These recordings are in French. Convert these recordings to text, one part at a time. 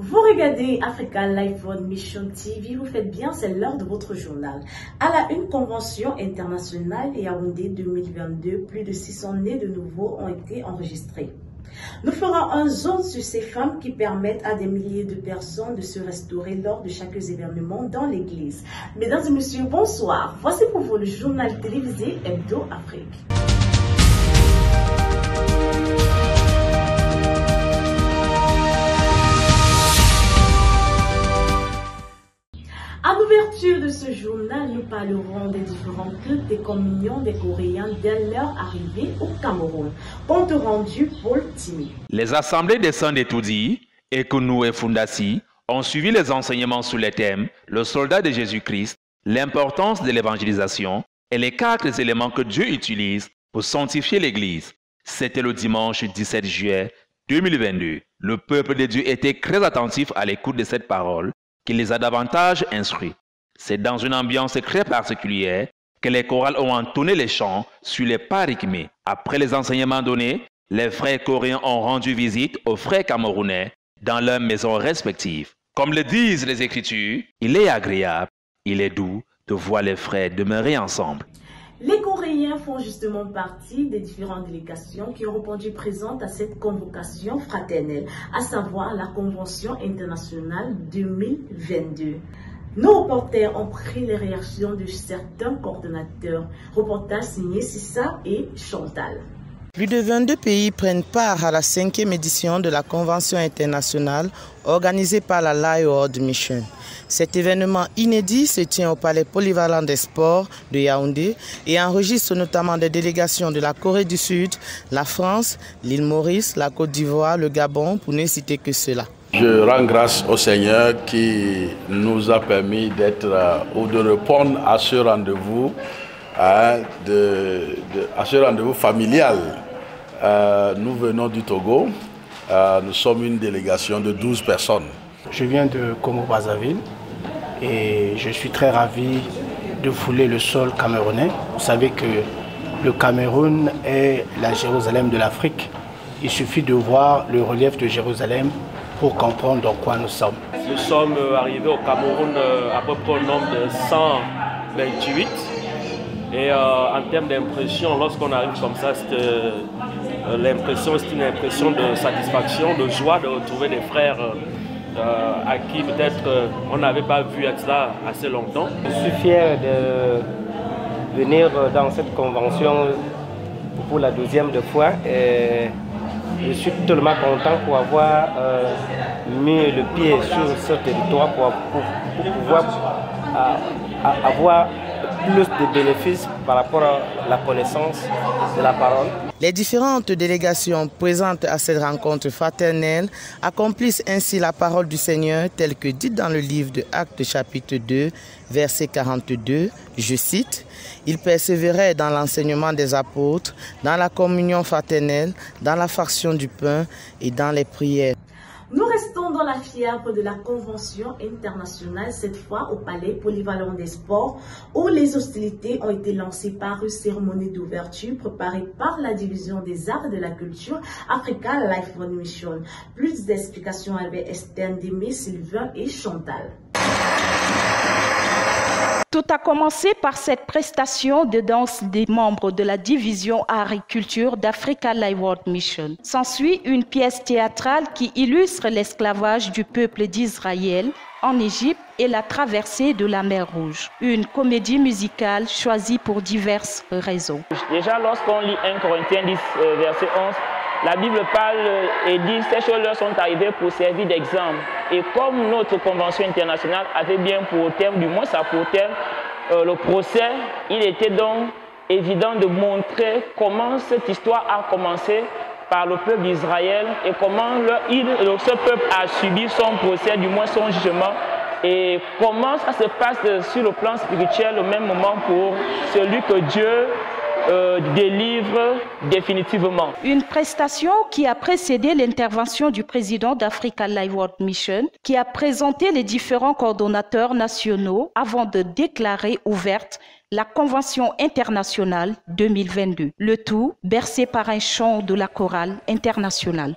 Vous regardez Africa Live World Mission TV, vous faites bien, c'est l'heure de votre journal. À la une convention internationale Yaoundé 2022, plus de 600 nés de nouveau ont été enregistrés. Nous ferons un zoom sur ces femmes qui permettent à des milliers de personnes de se restaurer lors de chaque événement dans l'église. Mesdames et messieurs, bonsoir. Voici pour vous le journal télévisé Hebdo Afrique. À l'ouverture de ce journal, nous parlerons des différents cultes des communions des Coréens dès leur arrivée au Cameroun. Compte rendu Paul Timi. Les assemblées des saints d'Etoudi, Ekounou et Fundasi ont suivi les enseignements sous les thèmes le soldat de Jésus-Christ, l'importance de l'évangélisation et les 4 éléments que Dieu utilise pour sanctifier l'Église. C'était le dimanche 17 juillet 2022. Le peuple de Dieu était très attentif à l'écoute de cette parole qui les a davantage instruits. C'est dans une ambiance très particulière que les chorales ont entonné les chants sur les pas rythmés. Après les enseignements donnés, les frères coréens ont rendu visite aux frères camerounais dans leurs maisons respectives. Comme le disent les Écritures, il est agréable, il est doux de voir les frères demeurer ensemble. Les Coréens font justement partie des différentes délégations qui ont répondu présentes à cette convocation fraternelle, à savoir la Convention internationale 2022. Nos reporters ont pris les réactions de certains coordonnateurs. Reportage signé Sissa et Chantal. Plus de 22 pays prennent part à la 5e édition de la Convention internationale organisée par la Live World Mission. Cet événement inédit se tient au Palais polyvalent des sports de Yaoundé et enregistre notamment des délégations de la Corée du Sud, la France, l'île Maurice, la Côte d'Ivoire, le Gabon, pour ne citer que cela. Je rends grâce au Seigneur qui nous a permis d'être ou de répondre à ce rendez-vous. À ce rendez-vous familial. Nous venons du Togo, nous sommes une délégation de 12 personnes. Je viens de Congo-Brazzaville et je suis très ravi de fouler le sol camerounais. Vous savez que le Cameroun est la Jérusalem de l'Afrique. Il suffit de voir le relief de Jérusalem pour comprendre dans quoi nous sommes. Nous sommes arrivés au Cameroun à peu près au nombre de 128. Et en termes d'impression, lorsqu'on arrive comme ça, l'impression, c'est une impression de satisfaction, de joie de retrouver des frères à qui peut-être on n'avait pas vu être là assez longtemps. Je suis fier de venir dans cette convention pour la 12e fois. Et je suis tellement content pour avoir mis le pied sur ce territoire pour pouvoir avoir plus de bénéfices par rapport à la connaissance de la parole. Les différentes délégations présentes à cette rencontre fraternelle accomplissent ainsi la parole du Seigneur telle que dite dans le livre de Actes chapitre 2, verset 42, je cite, « Ils persévéraient dans l'enseignement des apôtres, dans la communion fraternelle, dans la fraction du pain et dans les prières. » Nous restons dans la fièvre de la Convention internationale, cette fois au Palais polyvalent des sports, où les hostilités ont été lancées par une cérémonie d'ouverture préparée par la division des arts et de la culture Africa Live World Mission. Plus d'explications avec Esther Ndémé, Sylvain et Chantal. Tout a commencé par cette prestation de danse des membres de la division art et culture d'Africa Live World Mission. S'ensuit une pièce théâtrale qui illustre l'esclavage du peuple d'Israël en Égypte et la traversée de la mer Rouge. Une comédie musicale choisie pour diverses raisons. Déjà, lorsqu'on lit 1 Corinthiens 10, verset 11, la Bible parle et dit ces choses-là sont arrivées pour servir d'exemple. Et comme notre convention internationale avait bien pour thème, du moins ça pour thème, le procès, il était donc évident de montrer comment cette histoire a commencé par le peuple d'Israël et comment ce peuple a subi son procès, du moins son jugement, et comment ça se passe sur le plan spirituel au même moment pour celui que Dieu délivre définitivement. Une prestation qui a précédé l'intervention du président d'Africa Live World Mission, qui a présenté les différents coordonnateurs nationaux avant de déclarer ouverte la Convention internationale 2022. Le tout bercé par un chant de la chorale internationale.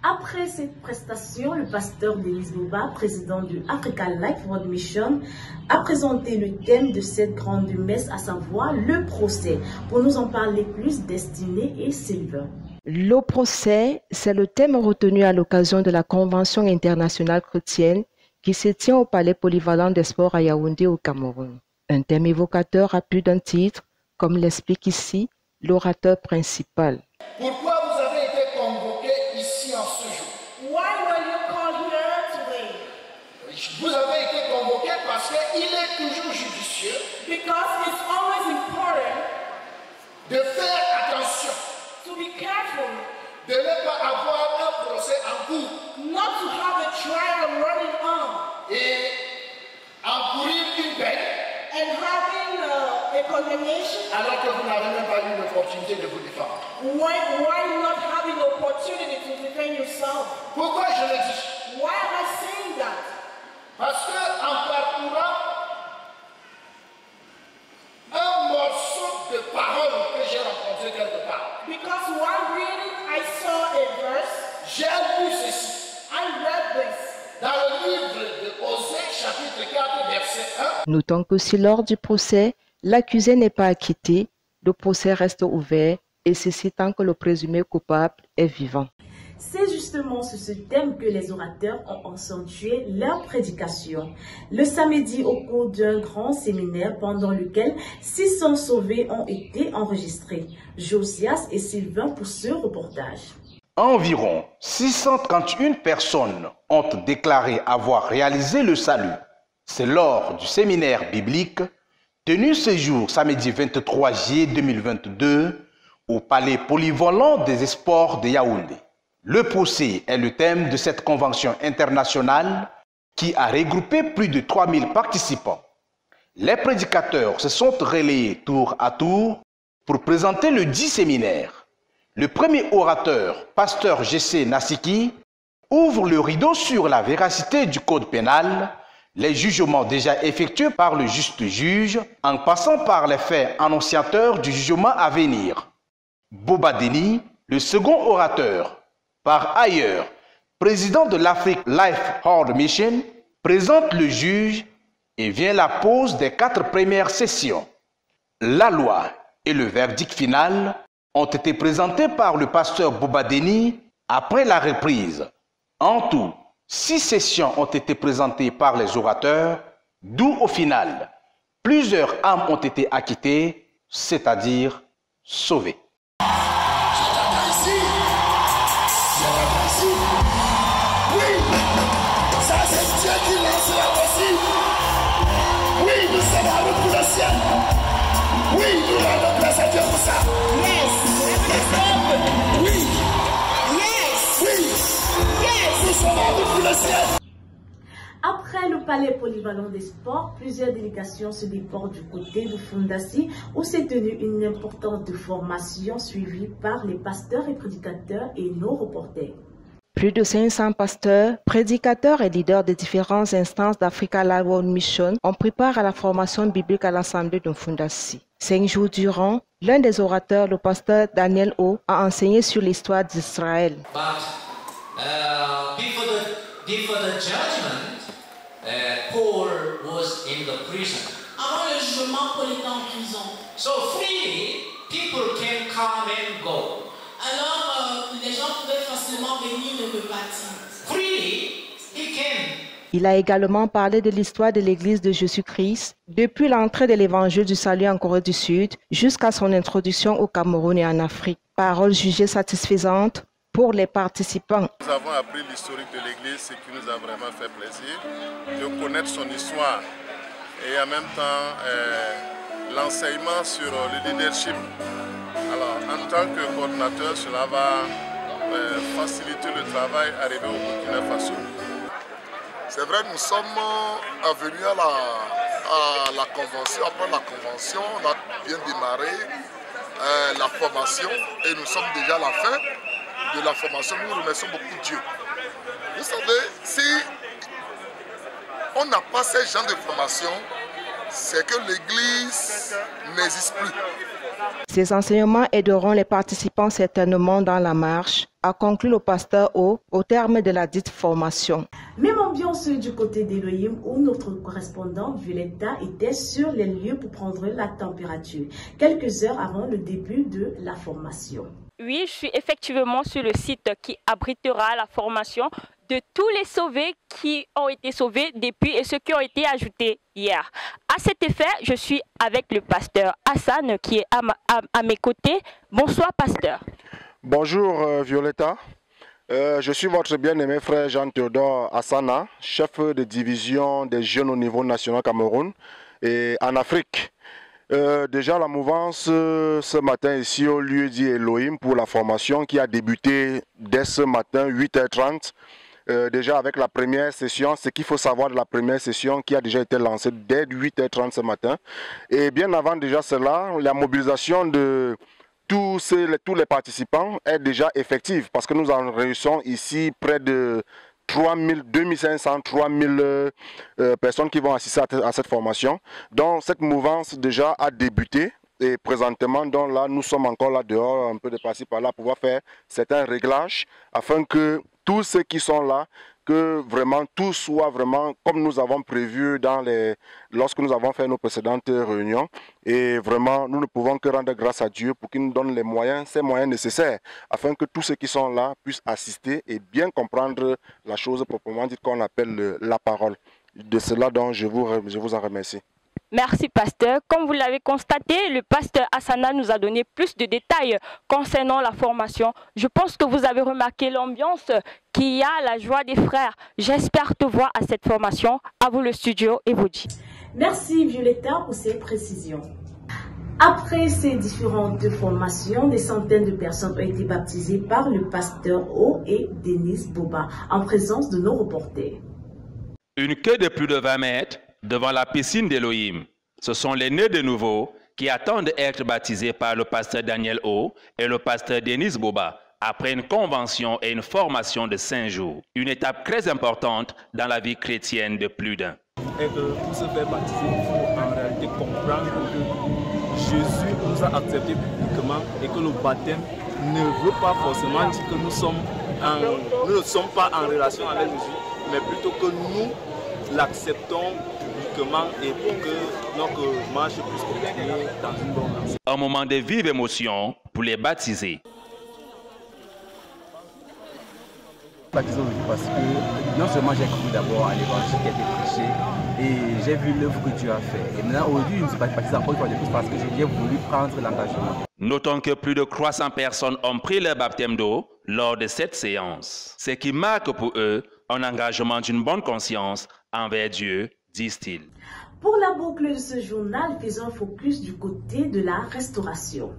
Après Après cette prestation, le pasteur Denis Boba, président du Africa Life World Mission, a présenté le thème de cette grande messe, à savoir le procès. Pour nous en parler plus, Destinée et Sylvain. Le procès, c'est le thème retenu à l'occasion de la Convention internationale chrétienne qui se tient au Palais polyvalent des sports à Yaoundé au Cameroun. Un thème évocateur à plus d'un titre, comme l'explique ici l'orateur principal. Pourquoi vous avez été convoqué ici en ce jour? Why were you called here today? Vous avez été convoqué parce qu'il est toujours judicieux. Because it's always important de faire attention. To be careful. De ne pas avoir un procès en cours. Not to have a trial running on. Et encourir une peine. And having a condemnation. Alors que vous n'avez même pas eu l'opportunité de vous défendre. Why not having the opportunity to defend yourself? Pourquoi je le dis? Why am I saying that? Parce que en parcourant un morceau de parole que j'ai rencontré quelque part. Because while reading, I saw a verse. J'ai lu ceci. I read this. Dans le livre de Osée, chapitre 4, verset 1. Notons que si lors du procès, l'accusé n'est pas acquitté, le procès reste ouvert et ceci tant que le présumé coupable est vivant. C'est justement sur ce thème que les orateurs ont accentué leur prédication. Le samedi, au cours d'un grand séminaire pendant lequel 600 sauvés ont été enregistrés. Josias et Sylvain pour ce reportage. Environ 631 personnes ont déclaré avoir réalisé le salut. C'est lors du séminaire biblique tenu ce jour, samedi 23 juillet 2022, au Palais polyvalent des sports de Yaoundé. Le procès est le thème de cette convention internationale qui a regroupé plus de 3000 participants. Les prédicateurs se sont relayés tour à tour pour présenter le dit séminaire. Le premier orateur, pasteur Jessé Nassiki, ouvre le rideau sur la véracité du code pénal, les jugements déjà effectués par le juste juge, en passant par les faits annonciateurs du jugement à venir. Boba Deni, le second orateur, par ailleurs président de l'Africa Life World Mission, présente le juge et vient la pause des 4 premières sessions. La loi et le verdict final ont été présentés par le pasteur Boba Deni après la reprise. En tout, 6 sessions ont été présentées par les orateurs, d'où au final, plusieurs âmes ont été acquittées, c'est-à-dire sauvées. Après le palais polyvalent des sports, plusieurs délégations se déportent du côté de Fundasi où s'est tenue une importante formation suivie par les pasteurs et prédicateurs et nos reporters. Plus de 500 pasteurs, prédicateurs et leaders des différentes instances d'Africa Life World Mission ont pris part à la formation biblique à l'Assemblée de Fundasi. 5 jours durant, l'un des orateurs, le pasteur Daniel O, a enseigné sur l'histoire d'Israël. Before the judgment, Paul was in the prison. Avant le jugement, Paul était en prison. So freely, people can come and go. Alors, les gens pouvaient facilement venir le rebâtir. Freely, he came. Il a également parlé de l'histoire de l'Église de Jésus-Christ, depuis l'entrée de l'Évangile du Salut en Corée du Sud jusqu'à son introduction au Cameroun et en Afrique. Parole jugée satisfaisante pour les participants. Nous avons appris l'historique de l'Église, ce qui nous a vraiment fait plaisir, de connaître son histoire et en même temps l'enseignement sur le leadership. Alors, en tant que coordinateur, cela va faciliter le travail arrivé au Burkina Faso. C'est vrai, nous sommes venus à la convention. Après la convention, on a bien démarré la formation et nous sommes déjà à la fin de la formation. Nous remercions beaucoup Dieu. Vous savez, si on n'a pas ce genre de formation, c'est que l'Église n'existe plus. Ces enseignements aideront les participants certainement dans la marche, a conclu le pasteur au terme de la dite formation. Même ambiance du côté d'Elohim où notre correspondante Violetta était sur les lieux pour prendre la température, quelques heures avant le début de la formation. Oui, je suis effectivement sur le site qui abritera la formation de tous les sauvés qui ont été sauvés depuis et ceux qui ont été ajoutés hier. À cet effet, je suis avec le pasteur Hassan qui est à mes côtés. Bonsoir pasteur. Bonjour Violetta. Je suis votre bien-aimé frère Jean-Théodore Hassana, chef de division des jeunes au niveau national Cameroun et en Afrique. Déjà la mouvance ce matin ici au lieu dit Elohim pour la formation qui a débuté dès ce matin 8h30. Déjà avec la première session, ce qu'il faut savoir de la première session qui a déjà été lancée dès 8h30 ce matin. Et bien avant déjà cela, la mobilisation de tous les participants est déjà effective parce que nous en réunissons ici près de 2500, 3000 personnes qui vont assister à cette formation. Donc cette mouvance déjà a débuté et présentement donc là nous sommes encore là dehors un peu de par-ci par-là pour pouvoir faire certains réglages afin que tous ceux qui sont là, que vraiment tout soit vraiment comme nous avons prévu lorsque nous avons fait nos précédentes réunions. Et vraiment, nous ne pouvons que rendre grâce à Dieu pour qu'il nous donne les moyens, ces moyens nécessaires, afin que tous ceux qui sont là puissent assister et bien comprendre la chose proprement dite qu'on appelle la parole. De cela, donc, je vous en remercie. Merci pasteur. Comme vous l'avez constaté, le pasteur Hassana nous a donné plus de détails concernant la formation. Je pense que vous avez remarqué l'ambiance qu'il y a, la joie des frères. J'espère te voir à cette formation. À vous le studio et vous dit. Merci Violetta pour ces précisions. Après ces différentes formations, des centaines de personnes ont été baptisées par le pasteur O et Denis Boba en présence de nos reporters. Une queue de plus de 20 mètres devant la piscine d'Elohim. Ce sont les nés de nouveau qui attendent d'être baptisés par le pasteur Daniel O et le pasteur Denis Boba après une convention et une formation de 5 jours. Une étape très importante dans la vie chrétienne de plus d'un. Et que pour se faire baptiser, il faut en réalité comprendre que Jésus nous a acceptés publiquement et que le baptême ne veut pas forcément dire que nous ne sommes pas en relation avec Jésus, mais plutôt que nous l'acceptons publiquement et pour que notre marche puisse continuer dans une bonne marche. Un moment de vive émotion pour les baptisés. Baptisé aujourd'hui parce que non seulement j'ai cru d'abord à l'évangile qui a été prêché et j'ai vu l'œuvre que Dieu a fait. Et maintenant aujourd'hui, je ne suis pas baptisé encore une fois de plus parce que j'ai voulu prendre l'engagement. Notons que plus de 300 personnes ont pris leur baptême d'eau lors de cette séance. Ce qui marque pour eux un engagement d'une bonne conscience envers Dieu, disent-ils. Pour la boucle de ce journal, faisons un focus du côté de la restauration.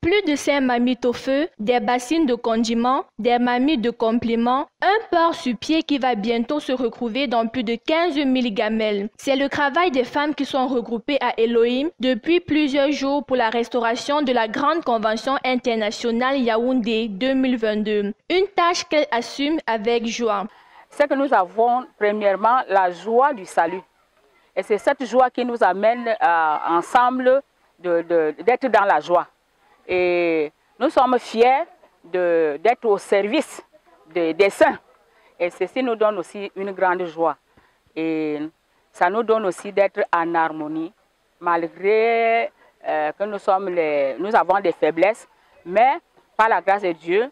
Plus de 5 marmites au feu, des bassines de condiments, des marmites de compléments, un porc sur pied qui va bientôt se retrouver dans plus de 15 000 gamelles. C'est le travail des femmes qui sont regroupées à Elohim depuis plusieurs jours pour la restauration de la grande convention internationale Yaoundé 2022. Une tâche qu'elles assument avec joie. C'est que nous avons premièrement la joie du salut. Et c'est cette joie qui nous amène ensemble d'être dans la joie. Et nous sommes fiers d'être au service des saints. Et ceci nous donne aussi une grande joie. Et ça nous donne aussi d'être en harmonie, malgré que nous avons des faiblesses. Mais par la grâce de Dieu,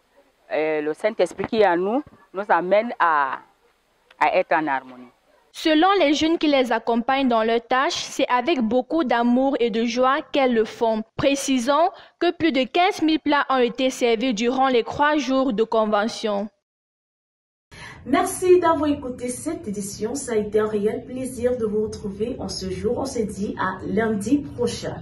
le Saint-Esprit qui est en nous amène à être en harmonie. Selon les jeunes qui les accompagnent dans leurs tâches, c'est avec beaucoup d'amour et de joie qu'elles le font. Précisons que plus de 15 000 plats ont été servis durant les 3 jours de convention. Merci d'avoir écouté cette édition. Ça a été un réel plaisir de vous retrouver en ce jour. On se dit à lundi prochain.